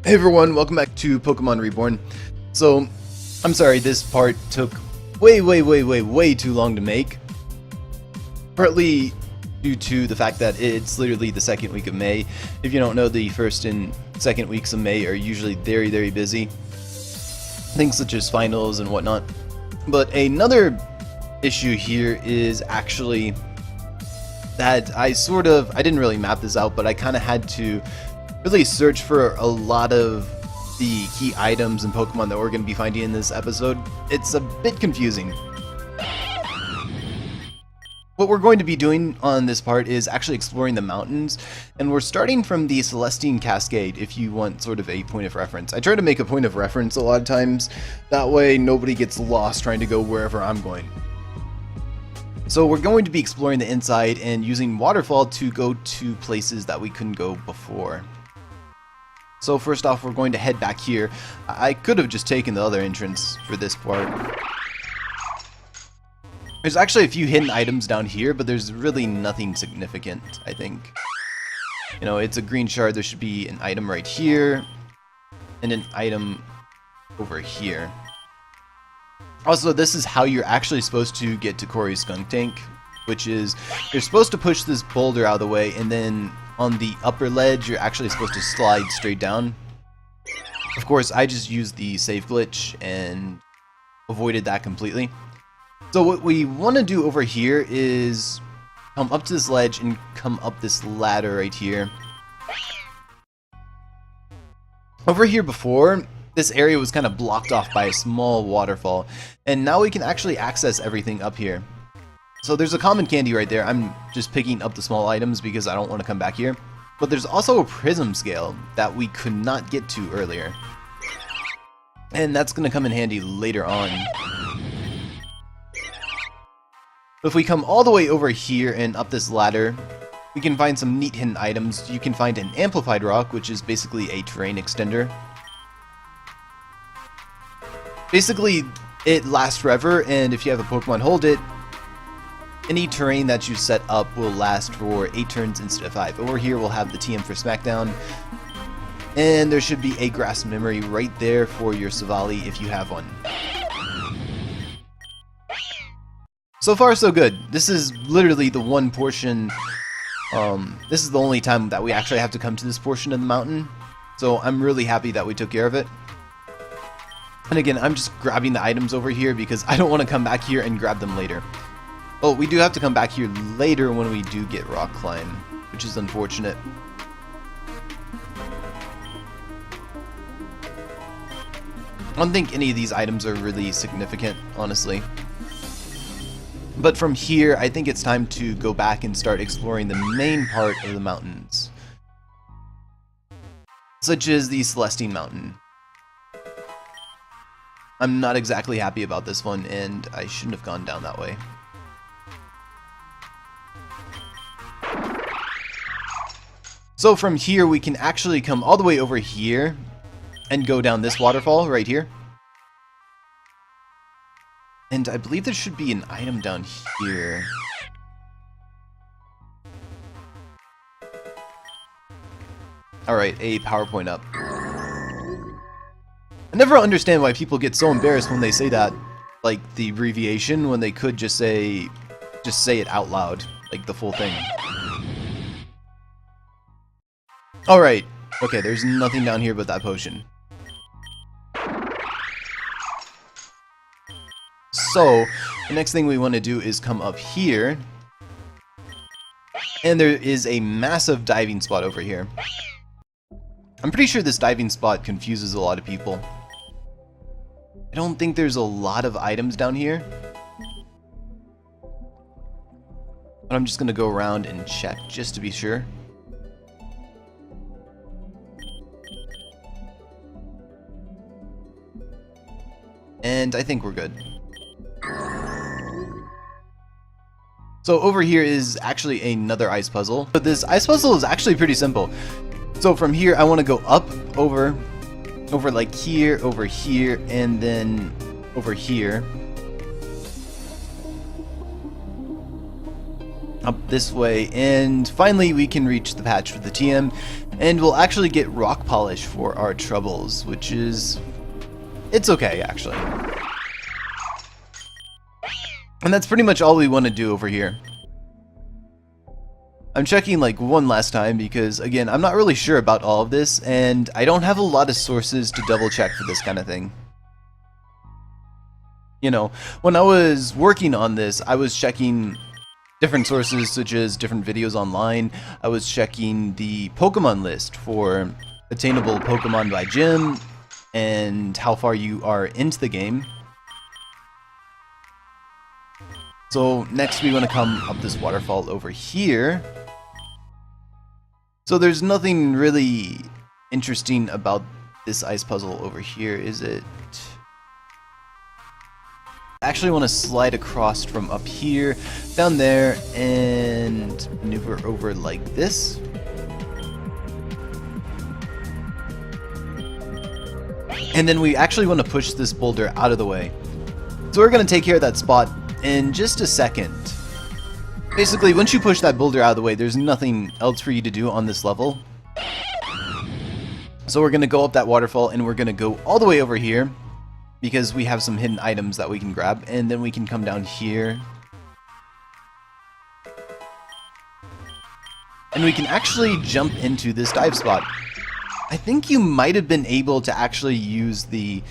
Hey everyone, welcome back to Pokemon Reborn. So, I'm sorry, this part took way too long to make. Partly due to the fact that it's literally the second week of May. If you don't know, the first and second weeks of May are usually very busy. Things such as finals and whatnot. But another issue here is actually that I didn't really map this out, but I kind of had to really search for a lot of the key items and Pokemon that we're going to be finding in this episode. It's a bit confusing. What we're going to be doing on this part is actually exploring the mountains, and we're starting from the Celestinine Cascade if you want sort of a point of reference. I try to make a point of reference a lot of times, that way nobody gets lost trying to go wherever I'm going. So we're going to be exploring the inside and using Waterfall to go to places that we couldn't go before. So first off, we're going to head back here. I could have just taken the other entrance for this part. There's actually a few hidden items down here, but there's really nothing significant, I think. You know, it's a green shard. There should be an item right here, and an item over here. Also, this is how you're actually supposed to get to Corey's Skunk Tank, which is, you're supposed to push this boulder out of the way, and then on the upper ledge, you're actually supposed to slide straight down. Of course, I just used the save glitch and avoided that completely. So what we want to do over here is come up to this ledge and come up this ladder right here. Over here before, this area was kind of blocked off by a small waterfall, and now we can actually access everything up here. So there's a common candy right there. I'm just picking up the small items because I don't want to come back here. But there's also a Prism scale that we could not get to earlier, and that's going to come in handy later on. If we come all the way over here and up this ladder, we can find some neat hidden items. You can find an Amplified Rock, which is basically a terrain extender. Basically, it lasts forever, and if you have a Pokemon hold it, any terrain that you set up will last for 8 turns instead of 5. Over here we'll have the TM for Smackdown, and there should be a Grass Memory right there for your Savali if you have one. So far so good. This is literally the one portion, this is the only time that we actually have to come to this portion of the mountain, so I'm really happy that we took care of it. And again, I'm just grabbing the items over here because I don't want to come back here and grab them later. Oh, we do have to come back here later when we do get Rock Climb, which is unfortunate. I don't think any of these items are really significant, honestly. But from here, I think it's time to go back and start exploring the main part of the mountains, such as the Celestine Mountain. I'm not exactly happy about this one, and I shouldn't have gone down that way. So from here, we can actually come all the way over here and go down this waterfall right here. And I believe there should be an item down here. Alright, a PowerPoint up. I never understand why people get so embarrassed when they say that, like the abbreviation, when they could just say it out loud, like the full thing. Alright, okay, there's nothing down here but that potion. So, the next thing we want to do is come up here, and there is a massive diving spot over here. I'm pretty sure this diving spot confuses a lot of people. I don't think there's a lot of items down here, but I'm just going to go around and check just to be sure. And I think we're good. So over here is actually another ice puzzle, but this ice puzzle is actually pretty simple. So from here I want to go up, over like here, over here, and then over here. Up this way, and finally we can reach the patch with the TM, And we'll actually get rock polish for our troubles, which is... it's okay, actually. And that's pretty much all we want to do over here. I'm checking like one last time because, again, I'm not really sure about all of this, and I don't have a lot of sources to double check for this kind of thing. You know, when I was working on this, I was checking different sources such as different videos online. I was checking the Pokemon list for attainable Pokemon by gym and how far you are into the game. So next we want to come up this waterfall over here. So there's nothing really interesting about this ice puzzle over here, is it? I actually want to slide across from up here, down there, and maneuver over like this. And then we actually want to push this boulder out of the way. So we're going to take care of that spot in just a second. Basically, once you push that boulder out of the way, there's nothing else for you to do on this level. So we're going to go up that waterfall, and we're going to go all the way over here, because we have some hidden items that we can grab, and then we can come down here. And we can actually jump into this dive spot. I think you might have been able to actually use the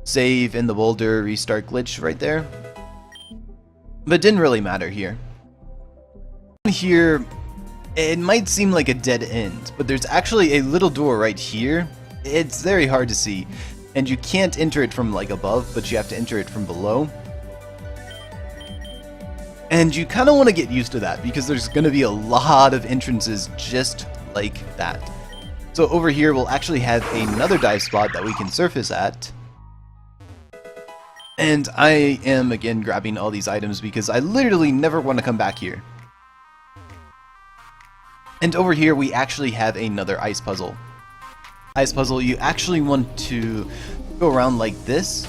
save in the boulder restart glitch right there. But it didn't really matter here. Here, it might seem like a dead end, but there's actually a little door right here. It's very hard to see, and you can't enter it from like above, but you have to enter it from below. And you kind of want to get used to that, because there's going to be a lot of entrances just like that. So over here we'll actually have another dive spot that we can surface at. And I am again grabbing all these items because I literally never want to come back here. And over here we actually have another ice puzzle. Ice puzzle, you actually want to go around like this.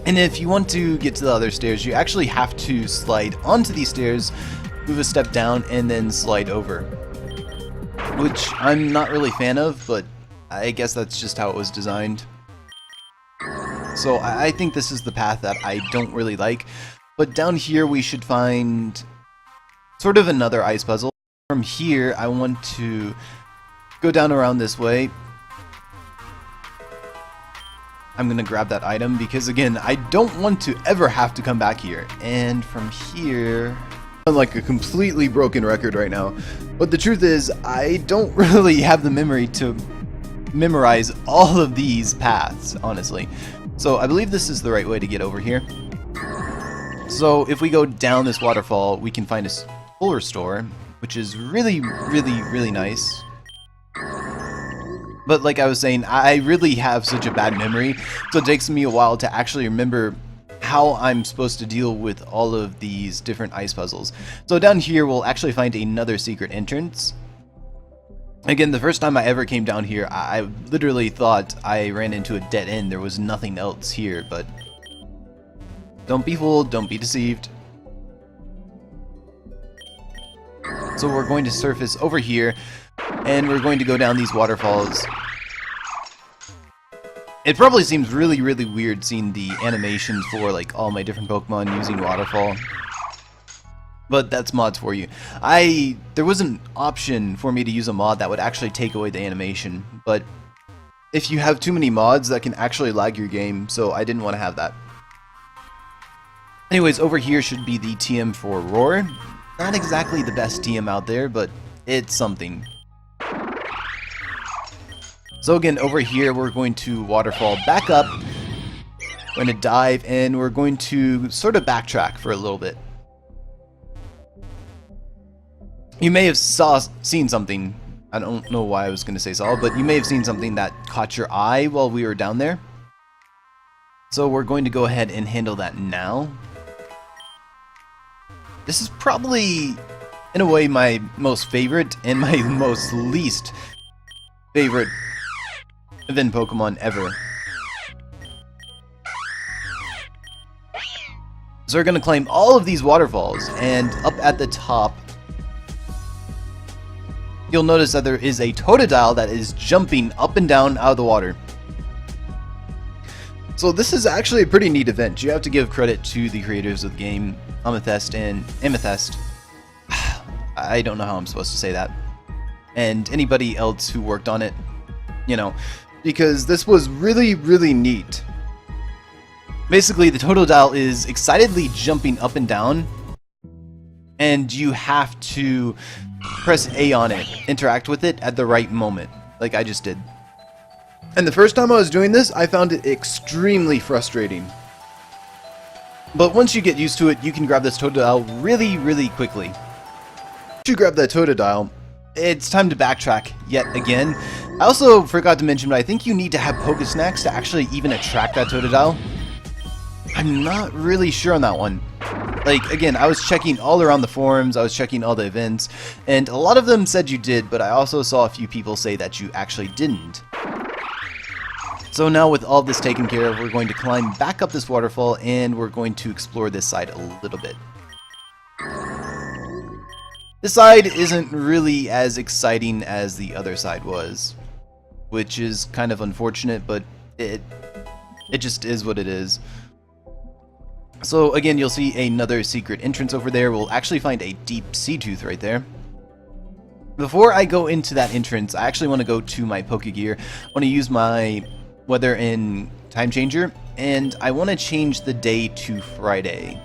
And if you want to get to the other stairs, you actually have to slide onto these stairs, move a step down, and then slide over. Which I'm not really a fan of, but I guess that's just how it was designed. So I think this is the path that I don't really like. But down here we should find sort of another ice puzzle. From here, I want to go down around this way. I'm going to grab that item because, again, I don't want to ever have to come back here. And from here... I'm like a completely broken record right now. But the truth is, I don't really have the memory to memorize all of these paths, honestly. So I believe this is the right way to get over here. So if we go down this waterfall, we can find a solar store, which is really nice. But like I was saying, I really have such a bad memory, so it takes me a while to actually remember how I'm supposed to deal with all of these different ice puzzles. So down here we'll actually find another secret entrance. Again, the first time I ever came down here, I literally thought I ran into a dead end. There was nothing else here, but don't be fooled, don't be deceived. So we're going to surface over here, and we're going to go down these waterfalls. It probably seems really weird seeing the animations for like all my different Pokemon using waterfall. But that's mods for you. There was an option for me to use a mod that would actually take away the animation, but if you have too many mods, that can actually lag your game, so I didn't want to have that. Anyways, over here should be the TM for Roar. Not exactly the best TM out there, but it's something. So again, over here we're going to waterfall back up. We're going to dive, and we're going to sort of backtrack for a little bit. You may have seen something. I don't know why I was going to say saw, but you may have seen something that caught your eye while we were down there. So we're going to go ahead and handle that now. This is probably, in a way, my most favorite and my most least favorite event Pokemon ever. So we're going to climb all of these waterfalls, and up at the top, you'll notice that there is a Totodile that is jumping up and down out of the water. So this is actually a pretty neat event. You have to give credit to the creators of the game, Amethyst and Amethyst. I don't know how I'm supposed to say that. And anybody else who worked on it, you know, because this was really, really neat. Basically, the Totodile is excitedly jumping up and down, and you have to press A on it, interact with it at the right moment, like I just did. And the first time I was doing this, I found it extremely frustrating. But once you get used to it, you can grab this Totodile really, really quickly. Once you grab that Totodile, it's time to backtrack yet again. I also forgot to mention, but I think you need to have Pokesnacks to actually even attract that Totodile. I'm not really sure on that one. Like, again, I was checking all around the forums, I was checking all the events, and a lot of them said you did, but I also saw a few people say that you actually didn't. So now with all this taken care of, we're going to climb back up this waterfall, and we're going to explore this side a little bit. This side isn't really as exciting as the other side was, which is kind of unfortunate, but it just is what it is. So again, you'll see another secret entrance over there. We'll actually find a deep sea tooth right there. Before I go into that entrance, I actually want to go to my Pokegear. I want to use my weather and time changer, and I want to change the day to Friday.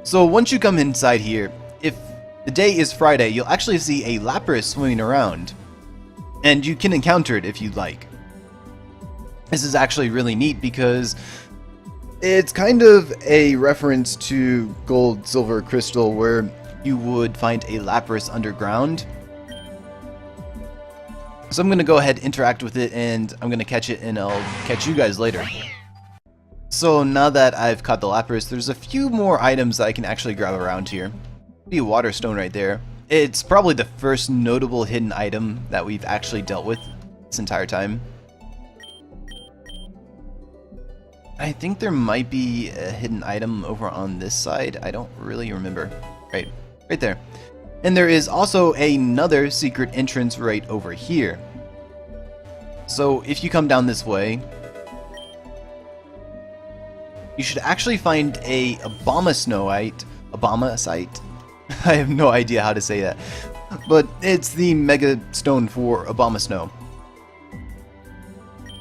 So once you come inside here, if the day is Friday, you'll actually see a Lapras swimming around, and you can encounter it if you'd like. This is actually really neat because it's kind of a reference to Gold, Silver, Crystal, where you would find a Lapras underground. So I'm going to go ahead, interact with it, and I'm going to catch it, and I'll catch you guys later. So now that I've caught the Lapras, there's a few more items that I can actually grab around here. Be a water stone right there. It's probably the first notable hidden item that we've actually dealt with this entire time. I think there might be a hidden item over on this side. I don't really remember. Right there. And there is also another secret entrance right over here. So if you come down this way, you should actually find a Abomasite. I have no idea how to say that. But it's the Mega Stone for Abomasnow.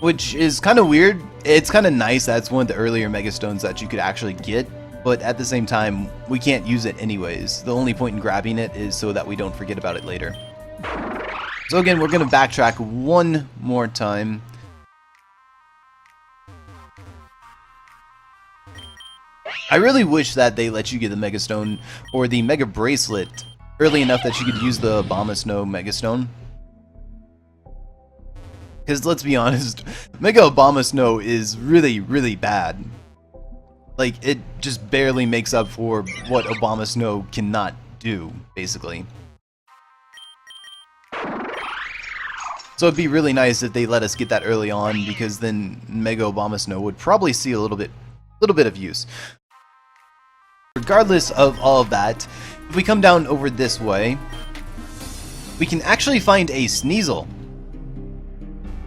Which is kind of weird. It's kind of nice that it's one of the earlier Mega Stones that you could actually get, but at the same time, we can't use it anyways. The only point in grabbing it is so that we don't forget about it later. So again, we're going to backtrack one more time. I really wish that they let you get the Mega Stone or the Mega Bracelet early enough that you could use the Abomasnow Mega Stone. Because let's be honest, Mega Abomasnow is really, really bad. Like, it just barely makes up for what Abomasnow cannot do, basically. So it'd be really nice if they let us get that early on, because then Mega Abomasnow would probably see a little bit of use. Regardless of all of that, if we come down over this way, we can actually find a Sneasel.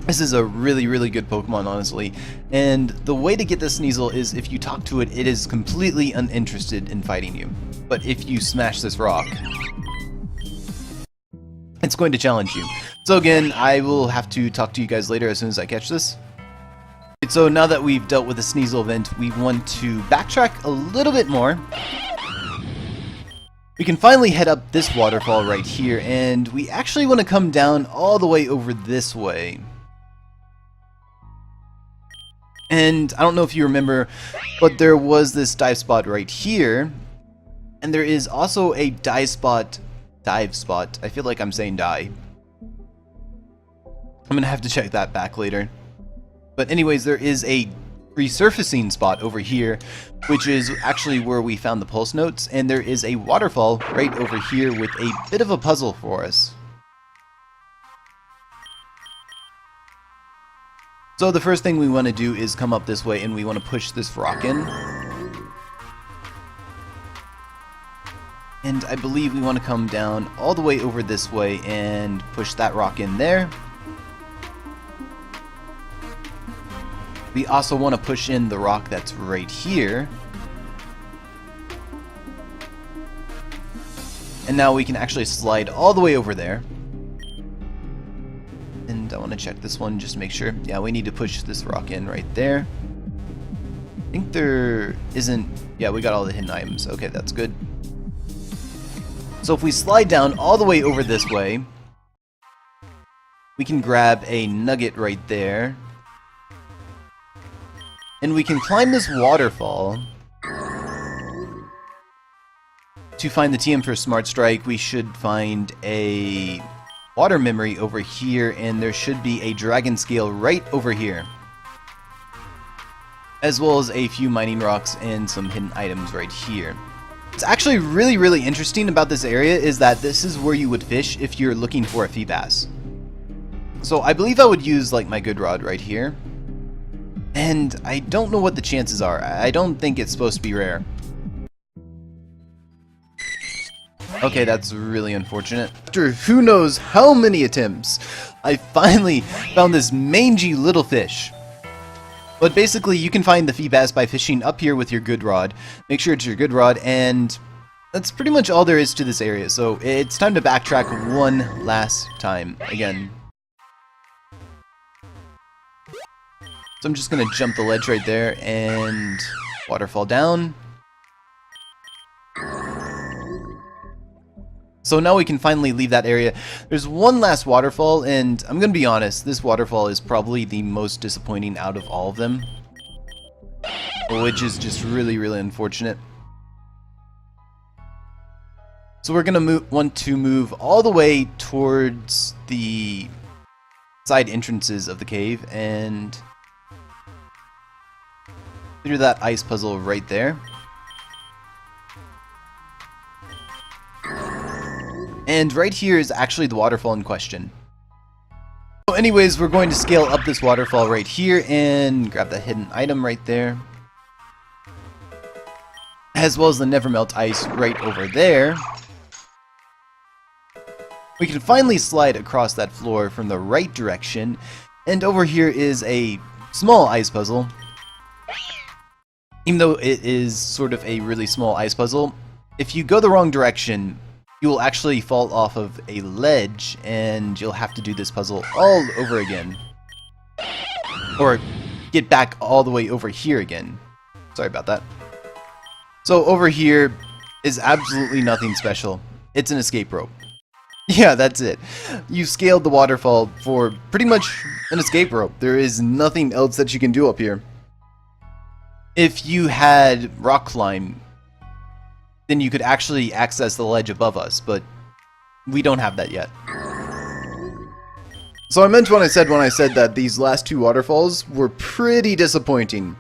This is a really, really good Pokemon, honestly. And the way to get this Sneasel is if you talk to it, it is completely uninterested in fighting you. But if you smash this rock, it's going to challenge you. So again, I will have to talk to you guys later as soon as I catch this. So now that we've dealt with the Sneasel event, we want to backtrack a little bit more. We can finally head up this waterfall right here, and we actually want to come down all the way over this way. And I don't know if you remember, but there was this dive spot right here, and there is also a dive spot. I feel like I'm saying die. I'm gonna have to check that back later. But anyways, there is a resurfacing spot over here, which is actually where we found the pulse notes, and there is a waterfall right over here with a bit of a puzzle for us. So the first thing we want to do is come up this way, and we want to push this rock in. And I believe we want to come down all the way over this way and push that rock in there. We also want to push in the rock that's right here. And now we can actually slide all the way over there. And I want to check this one just to make sure. Yeah, we need to push this rock in right there. I think there isn't... Yeah, we got all the hidden items. Okay, that's good. So if we slide down all the way over this way, we can grab a nugget right there. And we can climb this waterfall. To find the TM for Smark Strike, we should find a water memory over here, and there should be a dragon scale right over here. As well as a few mining rocks and some hidden items right here. What's actually really interesting about this area is that this is where you would fish if you're looking for a Feebas. So I believe I would use like my good rod right here. And I don't know what the chances are. I don't think it's supposed to be rare. Okay, that's really unfortunate. After who knows how many attempts, I finally found this mangy little fish. But basically, you can find the Feebas by fishing up here with your good rod. Make sure it's your good rod, and that's pretty much all there is to this area. So it's time to backtrack one last time again. So I'm just going to jump the ledge right there and waterfall down. So now we can finally leave that area. There's one last waterfall, and I'm going to be honest, this waterfall is probably the most disappointing out of all of them. Which is just really unfortunate. So we're going to want to move all the way towards the side entrances of the cave, and through that ice puzzle right there. And right here is actually the waterfall in question. So anyways, we're going to scale up this waterfall right here and grab that hidden item right there. As well as the never melt ice right over there. We can finally slide across that floor from the right direction. And over here is a small ice puzzle. Even though it is sort of a really small ice puzzle, if you go the wrong direction, you will actually fall off of a ledge, and you'll have to do this puzzle all over again. Or get back all the way over here again. Sorry about that. So over here is absolutely nothing special. It's an escape rope. Yeah, that's it. You scaled the waterfall for pretty much an escape rope. There is nothing else that you can do up here. If you had rock climb, then you could actually access the ledge above us, but we don't have that yet. So I meant when I said that these last two waterfalls were pretty disappointing.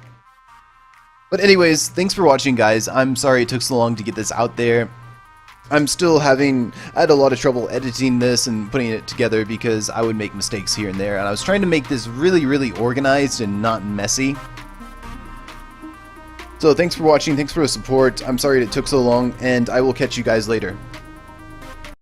But anyways, thanks for watching, guys. I'm sorry it took so long to get this out there. I had a lot of trouble editing this and putting it together because I would make mistakes here and there, and I was trying to make this really organized and not messy. So thanks for watching, thanks for the support. I'm sorry it took so long, and I will catch you guys later.